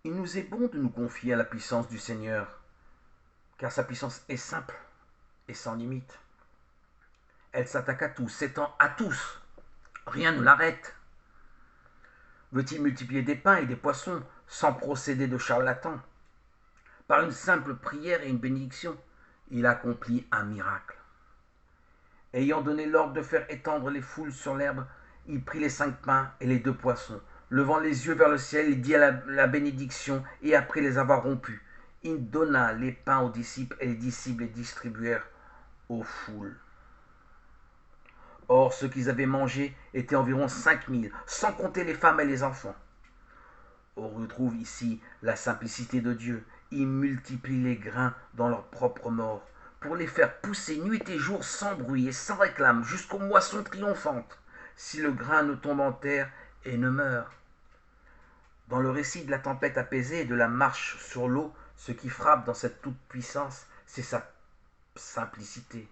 Il nous est bon de nous confier à la puissance du Seigneur, car sa puissance est simple et sans limite. Elle s'attaque à tous, s'étend à tous. Rien ne l'arrête. Veut-il multiplier des pains et des poissons sans procédé de charlatan? Par une simple prière et une bénédiction, il accomplit un miracle. Ayant donné l'ordre de faire étendre les foules sur l'herbe, il prit les 5 pains et les 2 poissons. Levant les yeux vers le ciel, il dit la bénédiction, et après les avoir rompus, il donna les pains aux disciples, et les disciples les distribuèrent aux foules. Or, ceux qu'ils avaient mangé étaient environ 5000, sans compter les femmes et les enfants. On retrouve ici la simplicité de Dieu. Il multiplie les grains dans leur propre mort, pour les faire pousser nuit et jour sans bruit et sans réclame, jusqu'aux moissons triomphantes, si le grain ne tombe en terre et ne meurt. Dans le récit de la tempête apaisée et de la marche sur l'eau, ce qui frappe dans cette toute-puissance, c'est sa simplicité.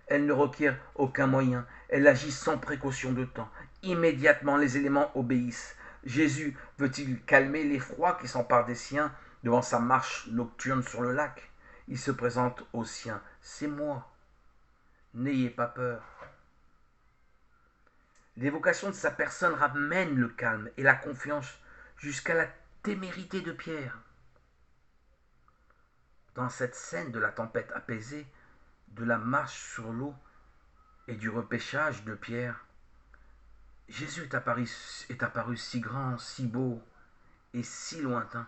Elle ne requiert aucun moyen, elle agit sans précaution de temps. Immédiatement, les éléments obéissent. Jésus veut-il calmer l'effroi qui s'empare des siens devant sa marche nocturne sur le lac? Il se présente aux siens. C'est moi. N'ayez pas peur. L'évocation de sa personne ramène le calme et la confiance jusqu'à la témérité de Pierre. Dans cette scène de la tempête apaisée, de la marche sur l'eau et du repêchage de Pierre, Jésus est apparu si grand, si beau et si lointain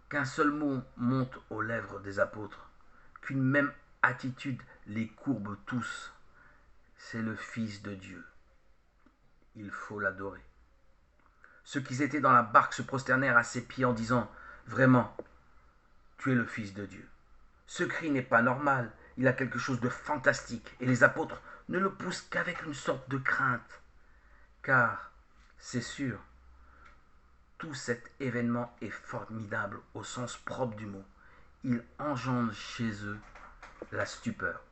qu'un seul mot monte aux lèvres des apôtres, qu'une même attitude les courbe tous. C'est le Fils de Dieu. Il faut l'adorer. Ceux qui étaient dans la barque se prosternèrent à ses pieds en disant « Vraiment, tu es le Fils de Dieu ». Ce cri n'est pas normal, il a quelque chose de fantastique, et les apôtres ne le poussent qu'avec une sorte de crainte. Car, c'est sûr, tout cet événement est formidable au sens propre du mot. Il engendre chez eux la stupeur.